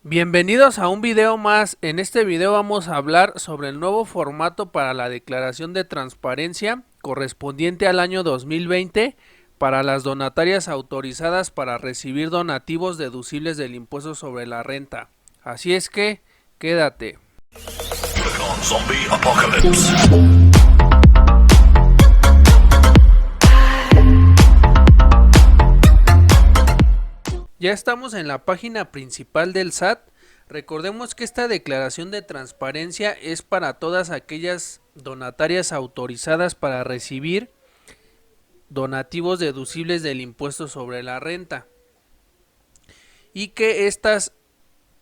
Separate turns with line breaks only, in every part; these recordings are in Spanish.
Bienvenidos a un video más. En este video vamos a hablar sobre el nuevo formato para la declaración de transparencia correspondiente al año 2020 para las donatarias autorizadas para recibir donativos deducibles del impuesto sobre la renta. Así es que, quédate.
Zombie Apocalypse.
Ya estamos en la página principal del SAT. Recordemos que esta declaración de transparencia es para todas aquellas donatarias autorizadas para recibir donativos deducibles del impuesto sobre la renta y que estas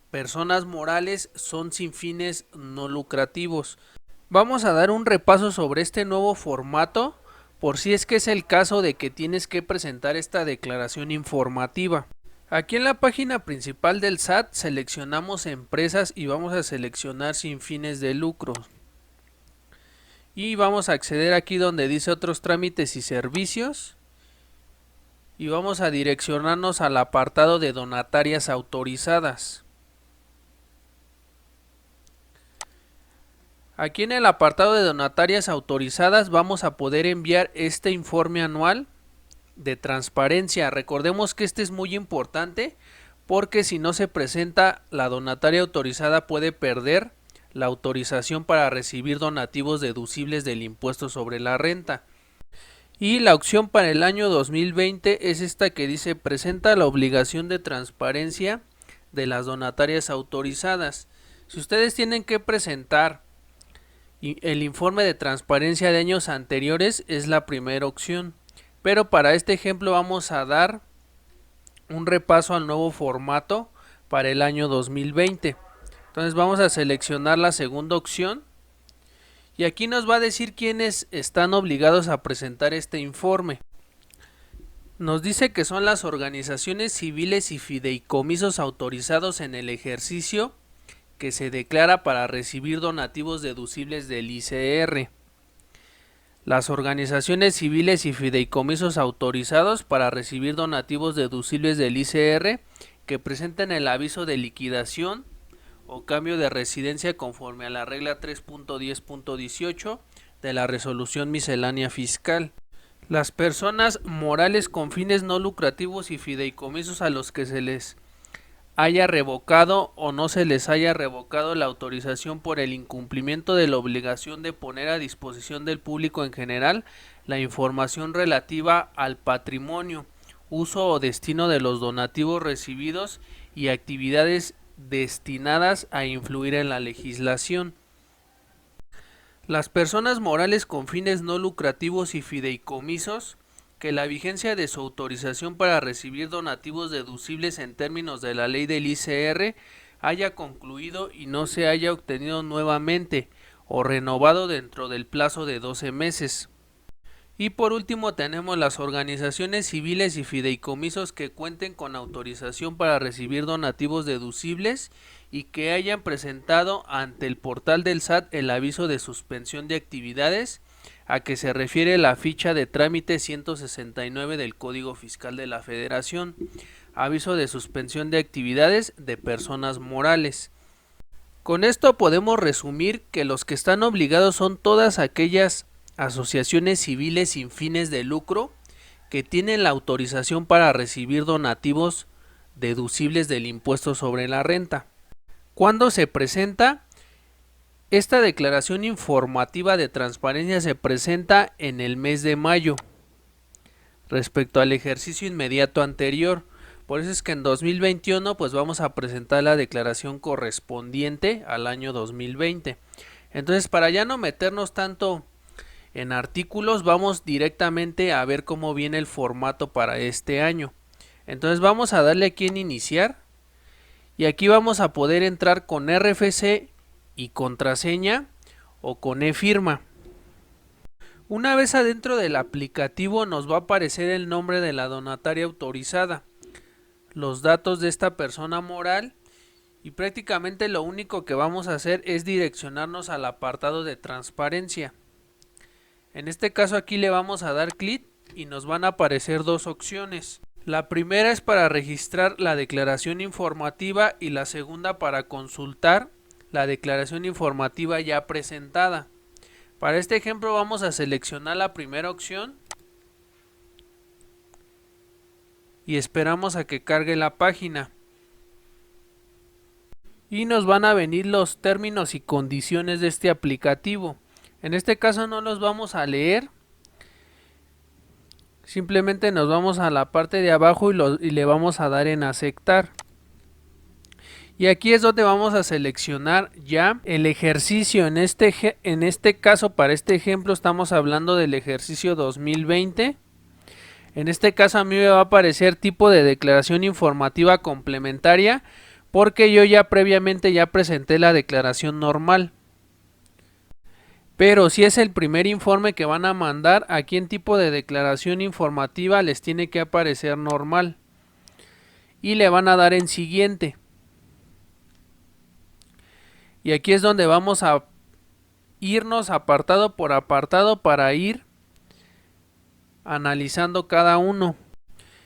personas morales son sin fines no lucrativos. Vamos a dar un repaso sobre este nuevo formato por si es que es el caso de que tienes que presentar esta declaración informativa. Aquí en la página principal del SAT seleccionamos empresas y vamos a seleccionar sin fines de lucro. Y vamos a acceder aquí donde dice otros trámites y servicios. Y vamos a direccionarnos al apartado de donatarias autorizadas. Aquí en el apartado de donatarias autorizadas vamos a poder enviar este informe anual de transparencia. Recordemos que este es muy importante porque si no se presenta, la donataria autorizada puede perder la autorización para recibir donativos deducibles del impuesto sobre la renta. Y la opción para el año 2020 es esta que dice: presenta la obligación de transparencia de las donatarias autorizadas. Si ustedes tienen que presentar el informe de transparencia de años anteriores, es la primera opción. Pero para este ejemplo vamos a dar un repaso al nuevo formato para el año 2020. Entonces vamos a seleccionar la segunda opción y aquí nos va a decir quiénes están obligados a presentar este informe. Nos dice que son las organizaciones civiles y fideicomisos autorizados en el ejercicio que se declara para recibir donativos deducibles del ICR. Las organizaciones civiles y fideicomisos autorizados para recibir donativos deducibles del ICR que presenten el aviso de liquidación o cambio de residencia conforme a la regla 3.10.18 de la resolución miscelánea fiscal. Las personas morales con fines no lucrativos y fideicomisos a los que se les haya revocado o no se les haya revocado la autorización por el incumplimiento de la obligación de poner a disposición del público en general la información relativa al patrimonio, uso o destino de los donativos recibidos y actividades destinadas a influir en la legislación. Las personas morales con fines no lucrativos y fideicomisos que la vigencia de su autorización para recibir donativos deducibles en términos de la ley del ICR haya concluido y no se haya obtenido nuevamente o renovado dentro del plazo de 12 meses. Y por último tenemos las organizaciones civiles y fideicomisos que cuenten con autorización para recibir donativos deducibles y que hayan presentado ante el portal del SAT el aviso de suspensión de actividades a que se refiere la ficha de trámite 169 del Código Fiscal de la Federación, aviso de suspensión de actividades de personas morales. Con esto podemos resumir que los que están obligados son todas aquellas asociaciones civiles sin fines de lucro que tienen la autorización para recibir donativos deducibles del impuesto sobre la renta. ¿Cuándo se presenta? Esta declaración informativa de transparencia se presenta en el mes de mayo respecto al ejercicio inmediato anterior. Por eso es que en 2021 pues vamos a presentar la declaración correspondiente al año 2020. Entonces, para ya no meternos tanto en artículos, vamos directamente a ver cómo viene el formato para este año. Entonces vamos a darle aquí en iniciar y aquí vamos a poder entrar con RFC y contraseña o con e-firma. Una vez adentro del aplicativo nos va a aparecer el nombre de la donataria autorizada, los datos de esta persona moral y prácticamente lo único que vamos a hacer es direccionarnos al apartado de transparencia. En este caso aquí le vamos a dar clic y nos van a aparecer dos opciones. La primera es para registrar la declaración informativa y la segunda para consultar la declaración informativa ya presentada. Para este ejemplo vamos a seleccionar la primera opción y esperamos a que cargue la página. Y nos van a venir los términos y condiciones de este aplicativo. En este caso no los vamos a leer. Simplemente nos vamos a la parte de abajo y le vamos a dar en aceptar. Y aquí es donde vamos a seleccionar ya el ejercicio. En este caso, para este ejemplo, estamos hablando del ejercicio 2020. En este caso a mí me va a aparecer tipo de declaración informativa complementaria, porque yo ya previamente ya presenté la declaración normal. Pero si es el primer informe que van a mandar, aquí en tipo de declaración informativa les tiene que aparecer normal. Y le van a dar en siguiente. Y aquí es donde vamos a irnos apartado por apartado para ir analizando cada uno.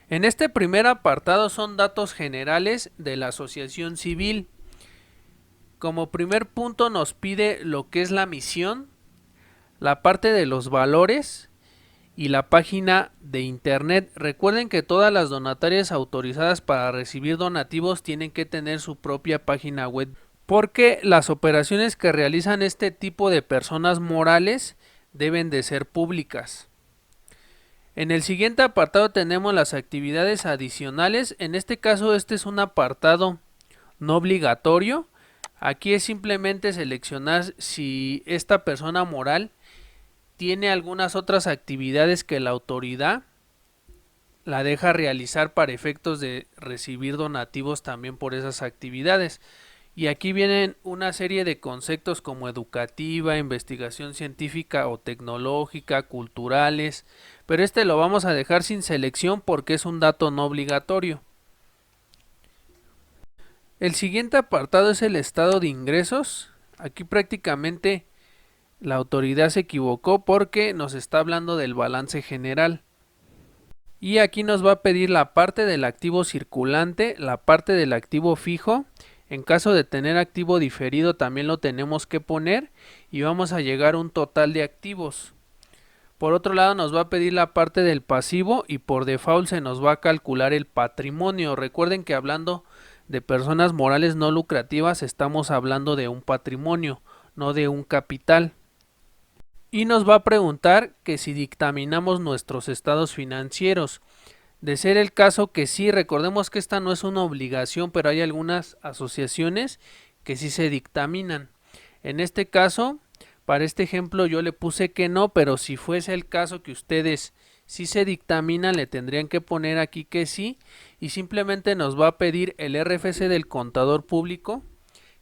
En este primer apartado son datos generales de la asociación civil. Como primer punto nos pide lo que es la misión, la parte de los valores y la página de internet. Recuerden que todas las donatarias autorizadas para recibir donativos tienen que tener su propia página web, porque las operaciones que realizan este tipo de personas morales deben de ser públicas. En el siguiente apartado tenemos las actividades adicionales. En este caso este es un apartado no obligatorio. Aquí es simplemente seleccionar si esta persona moral tiene algunas otras actividades que la autoridad la deja realizar para efectos de recibir donativos también por esas actividades. Y aquí vienen una serie de conceptos como educativa, investigación científica o tecnológica, culturales, pero este lo vamos a dejar sin selección porque es un dato no obligatorio. El siguiente apartado es el estado de ingresos. Aquí prácticamente la autoridad se equivocó porque nos está hablando del balance general. Y aquí nos va a pedir la parte del activo circulante, la parte del activo fijo. En caso de tener activo diferido también lo tenemos que poner y vamos a llegar a un total de activos. Por otro lado nos va a pedir la parte del pasivo y por default se nos va a calcular el patrimonio. Recuerden que hablando de personas morales no lucrativas estamos hablando de un patrimonio, no de un capital. Y nos va a preguntar que si dictaminamos nuestros estados financieros. De ser el caso que sí, recordemos que esta no es una obligación, pero hay algunas asociaciones que sí se dictaminan. En este caso, para este ejemplo yo le puse que no, pero si fuese el caso que ustedes sí se dictaminan, le tendrían que poner aquí que sí, y simplemente nos va a pedir el RFC del contador público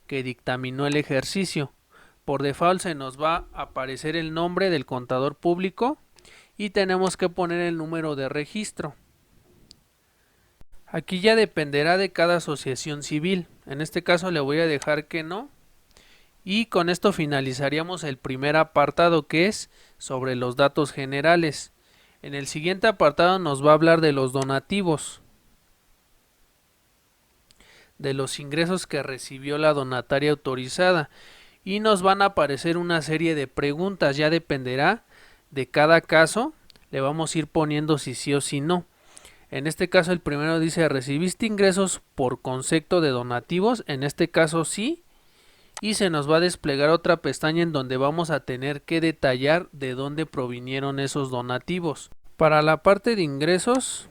que dictaminó el ejercicio. Por default se nos va a aparecer el nombre del contador público y tenemos que poner el número de registro. Aquí ya dependerá de cada asociación civil. En este caso le voy a dejar que no. Y con esto finalizaríamos el primer apartado, que es sobre los datos generales. En el siguiente apartado nos va a hablar de los donativos, de los ingresos que recibió la donataria autorizada. Y nos van a aparecer una serie de preguntas. Ya dependerá de cada caso. Le vamos a ir poniendo si sí o si no. En este caso el primero dice: ¿recibiste ingresos por concepto de donativos? En este caso sí. Y se nos va a desplegar otra pestaña en donde vamos a tener que detallar de dónde provinieron esos donativos. Para la parte de ingresos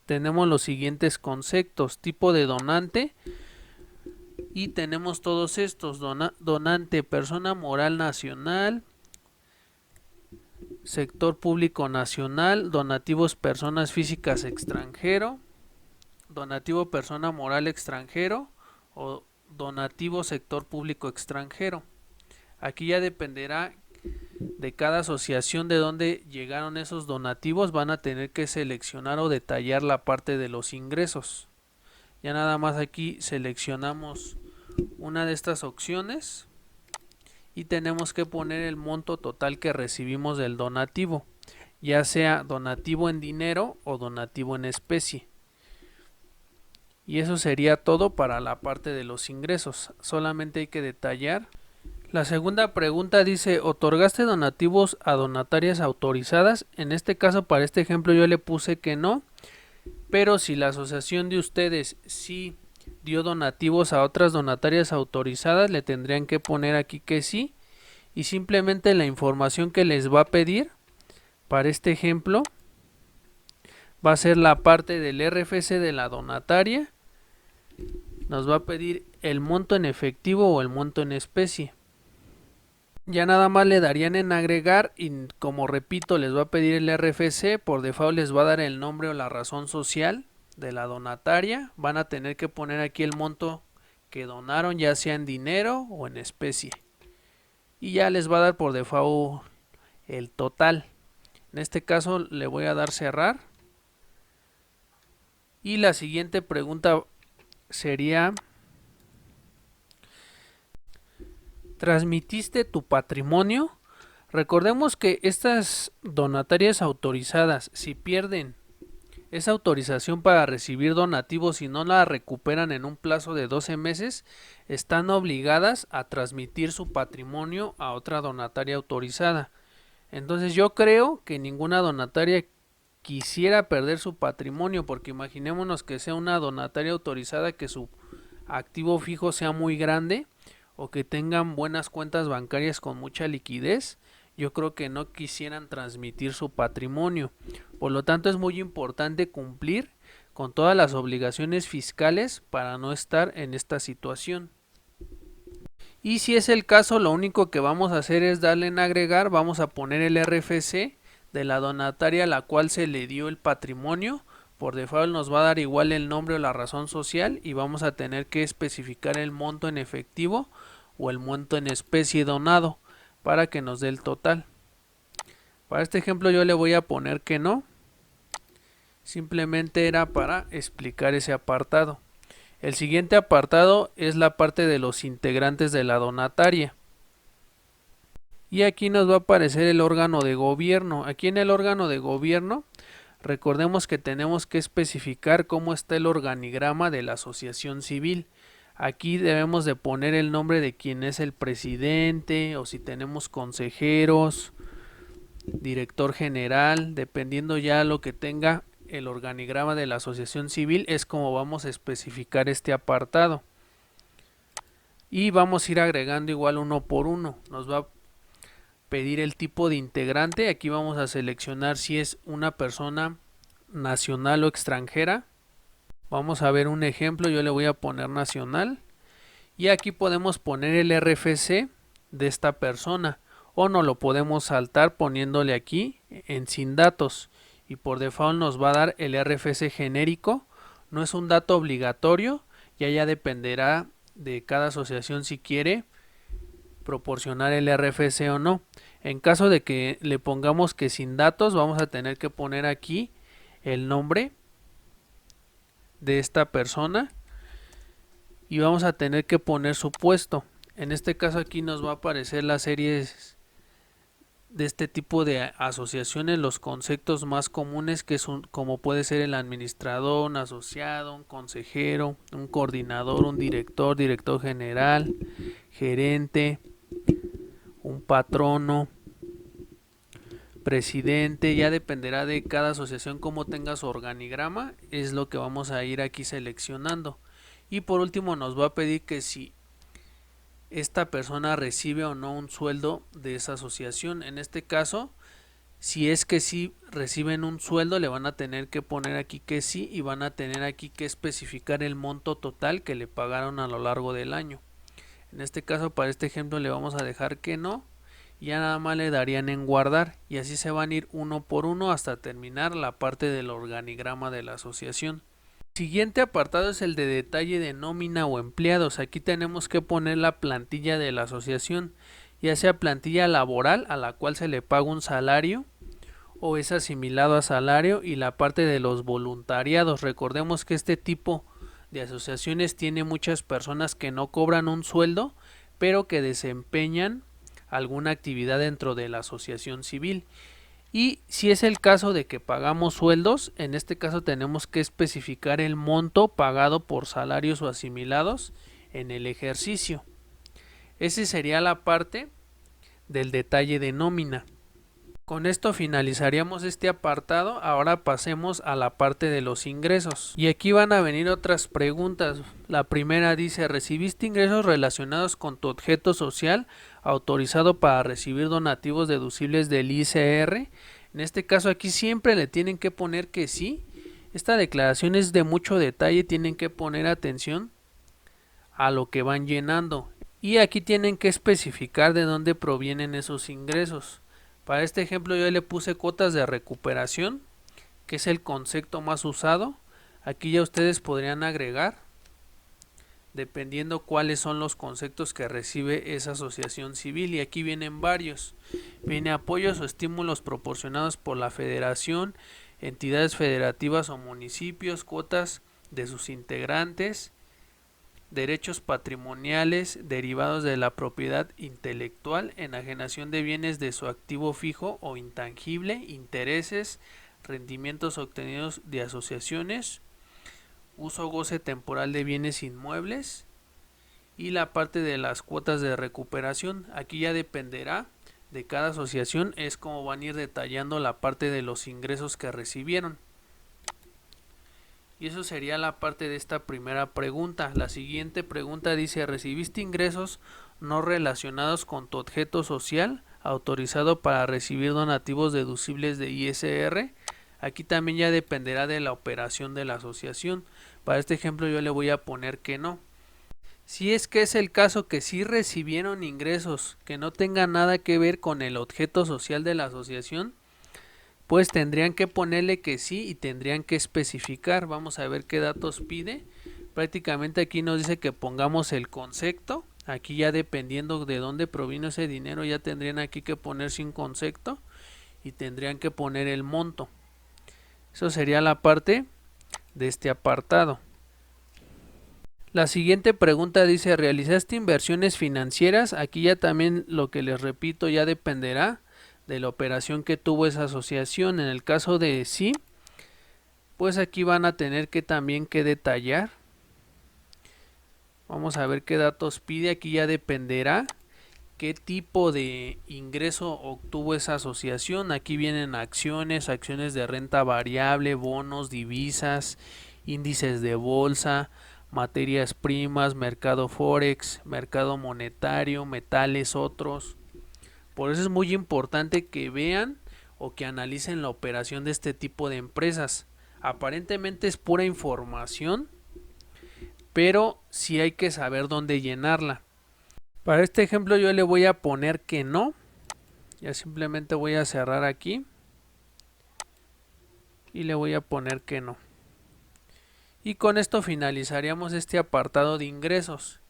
tenemos los siguientes conceptos: tipo de donante. Y tenemos todos estos: donante, persona moral nacional, sector público nacional, donativos personas físicas extranjero, donativo persona moral extranjero o donativo sector público extranjero. Aquí ya dependerá de cada asociación de dónde llegaron esos donativos. Van a tener que seleccionar o detallar la parte de los ingresos. Ya nada más aquí seleccionamos una de estas opciones y tenemos que poner el monto total que recibimos del donativo, ya sea donativo en dinero o donativo en especie. Y eso sería todo para la parte de los ingresos. Solamente hay que detallar. La segunda pregunta dice, ¿otorgaste donativos a donatarias autorizadas? En este caso, para este ejemplo, yo le puse que no. Pero si la asociación de ustedes sí dio donativos a otras donatarias autorizadas, le tendrían que poner aquí que sí. Y simplemente la información que les va a pedir para este ejemplo va a ser la parte del RFC de la donataria. Nos va a pedir el monto en efectivo o el monto en especie. Ya nada más le darían en agregar y, como repito, les va a pedir el RFC. Por default les va a dar el nombre o la razón social de la donataria. Van a tener que poner aquí el monto que donaron, ya sea en dinero o en especie. Y ya les va a dar por default el total. En este caso le voy a dar cerrar. Y la siguiente pregunta sería, ¿transmitiste tu patrimonio? Recordemos que estas donatarias autorizadas, si pierden esa autorización para recibir donativos y no la recuperan en un plazo de 12 meses, están obligadas a transmitir su patrimonio a otra donataria autorizada. Entonces yo creo que ninguna donataria quisiera perder su patrimonio, porque imaginémonos que sea una donataria autorizada que su activo fijo sea muy grande o que tengan buenas cuentas bancarias con mucha liquidez. Yo creo que no quisieran transmitir su patrimonio. Por lo tanto, es muy importante cumplir con todas las obligaciones fiscales para no estar en esta situación. Y si es el caso, lo único que vamos a hacer es darle en agregar. Vamos a poner el RFC de la donataria a la cual se le dio el patrimonio. Por default nos va a dar igual el nombre o la razón social y vamos a tener que especificar el monto en efectivo o el monto en especie donado para que nos dé el total. Para este ejemplo yo le voy a poner que no. Simplemente era para explicar ese apartado. El siguiente apartado es la parte de los integrantes de la donataria. Y aquí nos va a aparecer el órgano de gobierno. Aquí en el órgano de gobierno, recordemos que tenemos que especificar cómo está el organigrama de la asociación civil. Aquí debemos de poner el nombre de quién es el presidente, o si tenemos consejeros, director general, dependiendo ya lo que tenga el organigrama de la asociación civil, es como vamos a especificar este apartado. Y vamos a ir agregando igual uno por uno. Nos va a pedir el tipo de integrante. Aquí vamos a seleccionar si es una persona nacional o extranjera. Vamos a ver un ejemplo, yo le voy a poner nacional. Y aquí podemos poner el RFC de esta persona. O no lo podemos saltar poniéndole aquí en sin datos. Y por default nos va a dar el RFC genérico. No es un dato obligatorio. Ya dependerá de cada asociación si quiere proporcionar el RFC o no. En caso de que le pongamos que sin datos, vamos a tener que poner aquí el nombre de esta persona y vamos a tener que poner su puesto. En este caso aquí nos va a aparecer las series de este tipo de asociaciones, los conceptos más comunes que son como puede ser el administrador, un asociado, un consejero, un coordinador, un director, director general, gerente, un patrono, presidente. Ya dependerá de cada asociación cómo tenga su organigrama, es lo que vamos a ir aquí seleccionando. Y por último nos va a pedir que si esta persona recibe o no un sueldo de esa asociación. En este caso, si es que sí reciben un sueldo, le van a tener que poner aquí que sí y van a tener aquí que especificar el monto total que le pagaron a lo largo del año. En este caso, para este ejemplo, le vamos a dejar que no. Y ya nada más le darían en guardar y así se van a ir uno por uno hasta terminar la parte del organigrama de la asociación. Siguiente apartado es el de detalle de nómina o empleados. Aquí tenemos que poner la plantilla de la asociación, ya sea plantilla laboral a la cual se le paga un salario o es asimilado a salario, y la parte de los voluntariados. Recordemos que este tipo de asociaciones tiene muchas personas que no cobran un sueldo pero que desempeñan alguna actividad dentro de la asociación civil. Y si es el caso de que pagamos sueldos, en este caso tenemos que especificar el monto pagado por salarios o asimilados en el ejercicio. Ese sería la parte del detalle de nómina. Con esto finalizaríamos este apartado. Ahora pasemos a la parte de los ingresos. Y aquí van a venir otras preguntas. La primera dice: ¿recibiste ingresos relacionados con tu objeto social autorizado para recibir donativos deducibles del ISR? En este caso aquí siempre le tienen que poner que sí. Esta declaración es de mucho detalle, tienen que poner atención a lo que van llenando. Y aquí tienen que especificar de dónde provienen esos ingresos. Para este ejemplo yo le puse cuotas de recuperación, que es el concepto más usado. Aquí ya ustedes podrían agregar, dependiendo cuáles son los conceptos que recibe esa asociación civil. Y aquí vienen varios. Viene apoyos o estímulos proporcionados por la federación, entidades federativas o municipios, cuotas de sus integrantes, derechos patrimoniales derivados de la propiedad intelectual, enajenación de bienes de su activo fijo o intangible, intereses, rendimientos obtenidos de asociaciones, uso o goce temporal de bienes inmuebles y la parte de las cuotas de recuperación. Aquí ya dependerá de cada asociación, es como van a ir detallando la parte de los ingresos que recibieron. Y eso sería la parte de esta primera pregunta. La siguiente pregunta dice: ¿recibiste ingresos no relacionados con tu objeto social autorizado para recibir donativos deducibles de ISR? Aquí también ya dependerá de la operación de la asociación. Para este ejemplo yo le voy a poner que no. Si es que es el caso que sí recibieron ingresos que no tengan nada que ver con el objeto social de la asociación, pues tendrían que ponerle que sí y tendrían que especificar. Vamos a ver qué datos pide. Prácticamente aquí nos dice que pongamos el concepto. Aquí ya dependiendo de dónde provino ese dinero, ya tendrían aquí que ponerse un concepto y tendrían que poner el monto. Eso sería la parte de este apartado. La siguiente pregunta dice: ¿realizaste inversiones financieras? Aquí ya también, lo que les repito, ya dependerá de la operación que tuvo esa asociación. En el caso de sí, pues aquí van a tener que también que detallar. Vamos a ver qué datos pide. Aquí ya dependerá qué tipo de ingreso obtuvo esa asociación. Aquí vienen acciones, acciones de renta variable, bonos, divisas, índices de bolsa, materias primas, mercado forex, mercado monetario, metales, otros. Por eso es muy importante que vean o que analicen la operación de este tipo de empresas. Aparentemente es pura información, pero sí hay que saber dónde llenarla. Para este ejemplo yo le voy a poner que no. Ya simplemente voy a cerrar aquí y le voy a poner que no. Y con esto finalizaríamos este apartado de ingresos.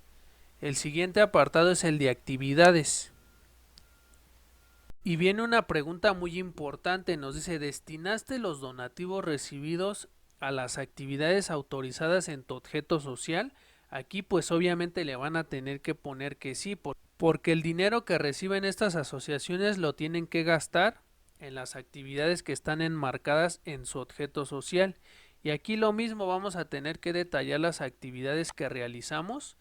El siguiente apartado es el de actividades. Y viene una pregunta muy importante, nos dice: ¿destinaste los donativos recibidos a las actividades autorizadas en tu objeto social? Aquí pues obviamente le van a tener que poner que sí, porque el dinero que reciben estas asociaciones lo tienen que gastar en las actividades que están enmarcadas en su objeto social. Y aquí lo mismo, vamos a tener que detallar las actividades que realizamos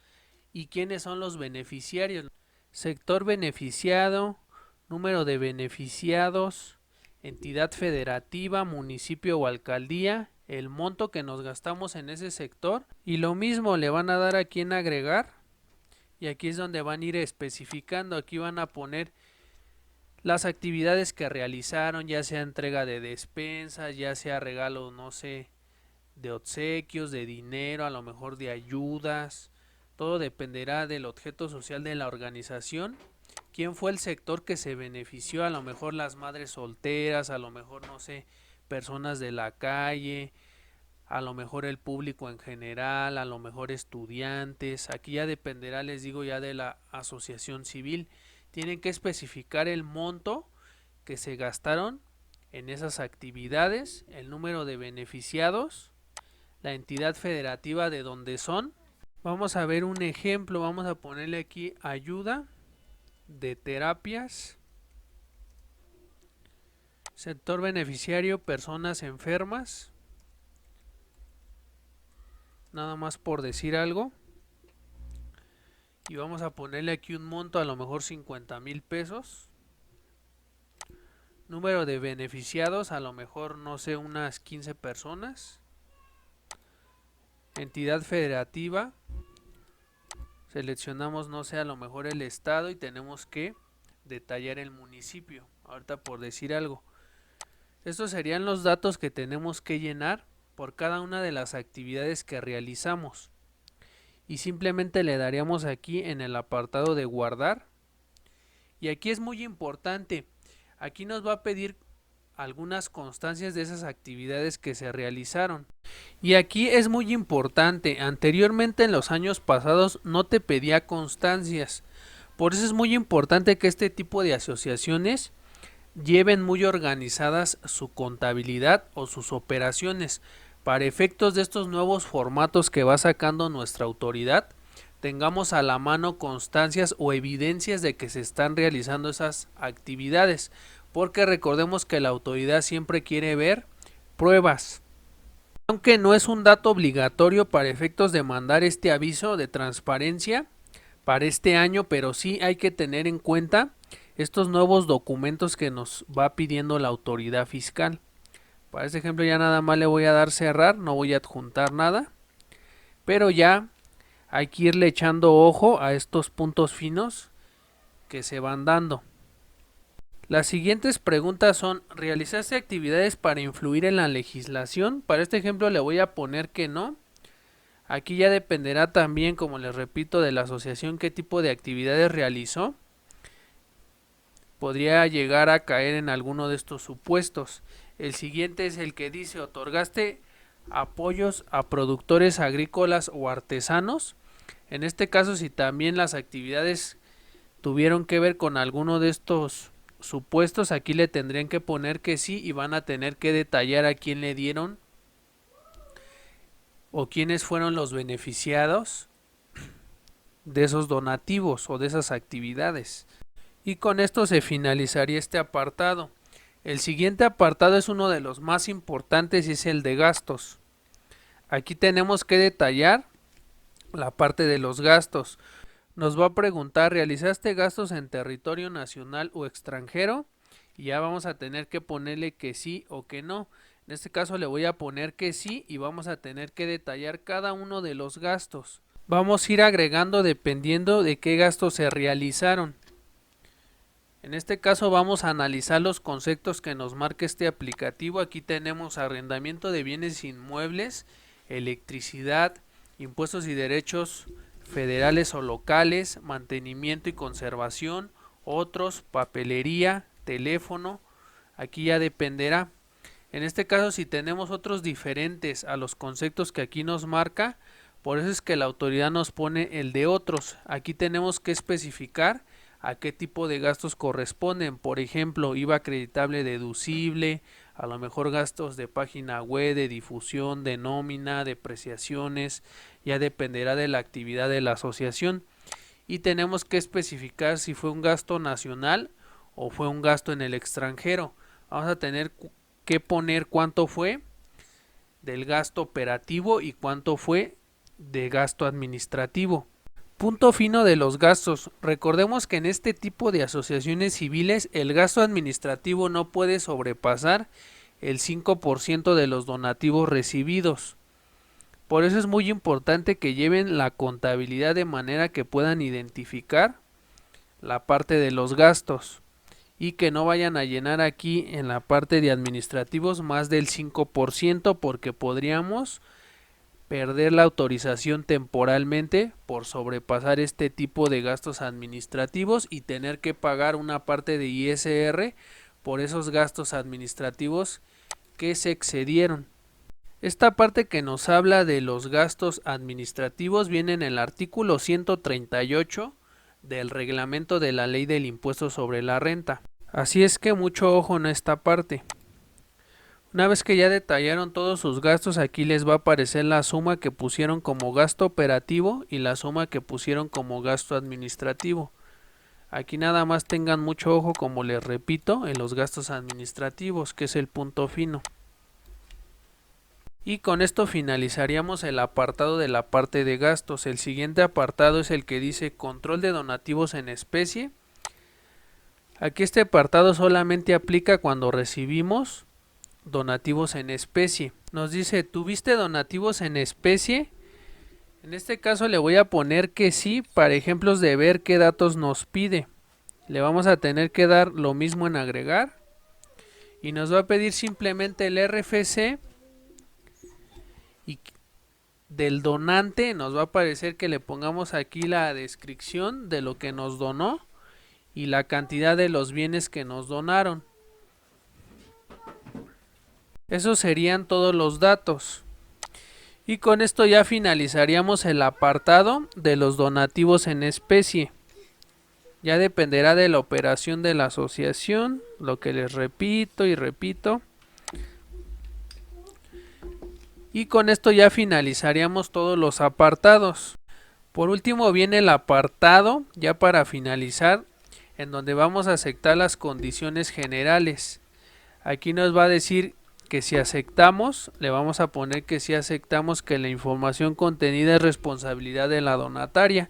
y quiénes son los beneficiarios. Sector beneficiado, número de beneficiados, entidad federativa, municipio o alcaldía, el monto que nos gastamos en ese sector, y lo mismo le van a dar aquí en agregar, y aquí es donde van a ir especificando. Aquí van a poner las actividades que realizaron, ya sea entrega de despensas, ya sea regalo, no sé, de obsequios, de dinero, a lo mejor de ayudas. Todo dependerá del objeto social de la organización. ¿Quién fue el sector que se benefició? A lo mejor las madres solteras, a lo mejor, no sé, personas de la calle, a lo mejor el público en general, a lo mejor estudiantes. Aquí ya dependerá, les digo, ya de la asociación civil. Tienen que especificar el monto que se gastaron en esas actividades, el número de beneficiados, la entidad federativa de donde son. Vamos a ver un ejemplo, vamos a ponerle aquí ayuda de terapias Sector beneficiario, personas enfermas. Nada más por decir algo. Y vamos a ponerle aquí un monto, a lo mejor 50,000 pesos. Número de beneficiados, a lo mejor, no sé, unas 15 personas. Entidad federativa. Seleccionamos, no sé, a lo mejor el estado y tenemos que detallar el municipio. Ahorita por decir algo. Estos serían los datos que tenemos que llenar por cada una de las actividades que realizamos. Y simplemente le daríamos aquí en el apartado de guardar. Y aquí es muy importante. Aquí nos va a pedir algunas constancias de esas actividades que se realizaron. Y aquí es muy importante. Anteriormente, en los años pasados, no te pedía constancias. Por eso es muy importante que este tipo de asociaciones lleven muy organizadas su contabilidad o sus operaciones. Para efectos de estos nuevos formatos que va sacando nuestra autoridad, tengamos a la mano constancias o evidencias de que se están realizando esas actividades, porque recordemos que la autoridad siempre quiere ver pruebas. Aunque no es un dato obligatorio para efectos de mandar este aviso de transparencia para este año, pero sí hay que tener en cuenta estos nuevos documentos que nos va pidiendo la autoridad fiscal. Para este ejemplo ya nada más le voy a dar cerrar, no voy a adjuntar nada, pero ya hay que irle echando ojo a estos puntos finos que se van dando. Las siguientes preguntas son: ¿realizaste actividades para influir en la legislación? Para este ejemplo le voy a poner que no. Aquí ya dependerá también, como les repito, de la asociación qué tipo de actividades realizó. Podría llegar a caer en alguno de estos supuestos. El siguiente es el que dice: ¿otorgaste apoyos a productores agrícolas o artesanos? En este caso, si también las actividades tuvieron que ver con alguno de estos supuestos, aquí le tendrían que poner que sí y van a tener que detallar a quién le dieron o quiénes fueron los beneficiados de esos donativos o de esas actividades. Y con esto se finalizaría este apartado. El siguiente apartado es uno de los más importantes y es el de gastos. Aquí tenemos que detallar la parte de los gastos. Nos va a preguntar: ¿realizaste gastos en territorio nacional o extranjero? Y ya vamos a tener que ponerle que sí o que no. En este caso le voy a poner que sí y vamos a tener que detallar cada uno de los gastos. Vamos a ir agregando dependiendo de qué gastos se realizaron. En este caso vamos a analizar los conceptos que nos marca este aplicativo. Aquí tenemos arrendamiento de bienes inmuebles, electricidad, impuestos y derechos federales o locales, mantenimiento y conservación, otros, papelería, teléfono. Aquí ya dependerá. En este caso, si tenemos otros diferentes a los conceptos que aquí nos marca, por eso es que la autoridad nos pone el de otros. Aquí tenemos que especificar a qué tipo de gastos corresponden. Por ejemplo, IVA acreditable deducible, a lo mejor gastos de página web, de difusión, de nómina, depreciaciones, ya dependerá de la actividad de la asociación. Y tenemos que especificar si fue un gasto nacional o fue un gasto en el extranjero. Vamos a tener que poner cuánto fue del gasto operativo y cuánto fue de gasto administrativo. Punto fino de los gastos. Recordemos que en este tipo de asociaciones civiles el gasto administrativo no puede sobrepasar el 5% de los donativos recibidos. Por eso es muy importante que lleven la contabilidad de manera que puedan identificar la parte de los gastos y que no vayan a llenar aquí en la parte de administrativos más del 5%, porque podríamos perder la autorización temporalmente por sobrepasar este tipo de gastos administrativos y tener que pagar una parte de ISR por esos gastos administrativos que se excedieron. Esta parte que nos habla de los gastos administrativos viene en el artículo 138 del reglamento de la ley del impuesto sobre la renta. Así es que mucho ojo en esta parte. Una vez que ya detallaron todos sus gastos, aquí les va a aparecer la suma que pusieron como gasto operativo y la suma que pusieron como gasto administrativo. Aquí nada más tengan mucho ojo, como les repito, en los gastos administrativos, que es el punto fino. Y con esto finalizaríamos el apartado de la parte de gastos. El siguiente apartado es el que dice control de donativos en especie. Aquí este apartado solamente aplica cuando recibimos donativos en especie. Nos dice, ¿tuviste donativos en especie? En este caso le voy a poner que sí, para ejemplos de ver qué datos nos pide. Le vamos a tener que dar lo mismo en agregar. Y nos va a pedir simplemente el RFC. Y del donante nos va a aparecer que le pongamos aquí la descripción de lo que nos donó y la cantidad de los bienes que nos donaron. Esos serían todos los datos. Y con esto ya finalizaríamos el apartado de los donativos en especie. Ya dependerá de la operación de la asociación, lo que les repito y repito. Y con esto ya finalizaríamos todos los apartados. Por último viene el apartado, ya para finalizar, en donde vamos a aceptar las condiciones generales. Aquí nos va a decir que si aceptamos, le vamos a poner que si aceptamos que la información contenida es responsabilidad de la donataria.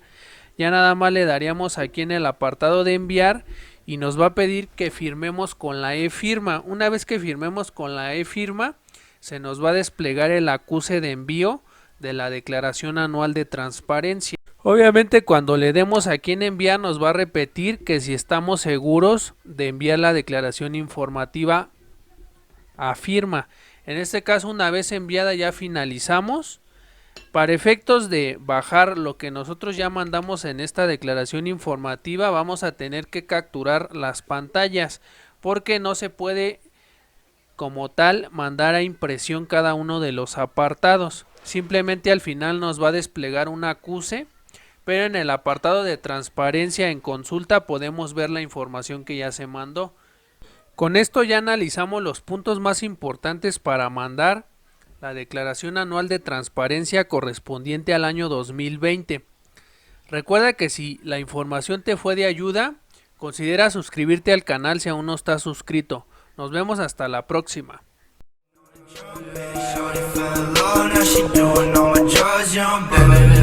Ya nada más le daríamos aquí en el apartado de enviar y nos va a pedir que firmemos con la e-firma. Una vez que firmemos con la e-firma, se nos va a desplegar el acuse de envío de la declaración anual de transparencia. Obviamente cuando le demos aquí en enviar nos va a repetir que si estamos seguros de enviar la declaración informativa a firma. En este caso, una vez enviada ya finalizamos. Para efectos de bajar lo que nosotros ya mandamos en esta declaración informativa, vamos a tener que capturar las pantallas porque no se puede como tal mandar a impresión cada uno de los apartados. Simplemente al final nos va a desplegar un acuse, pero en el apartado de transparencia en consulta podemos ver la información que ya se mandó. Con esto ya analizamos los puntos más importantes para mandar la declaración anual de transparencia correspondiente al año 2020. Recuerda que si la información te fue de ayuda, considera suscribirte al canal si aún no estás suscrito. Nos vemos hasta la próxima.
Shorty fell low, now she doing all my drugs, young baby.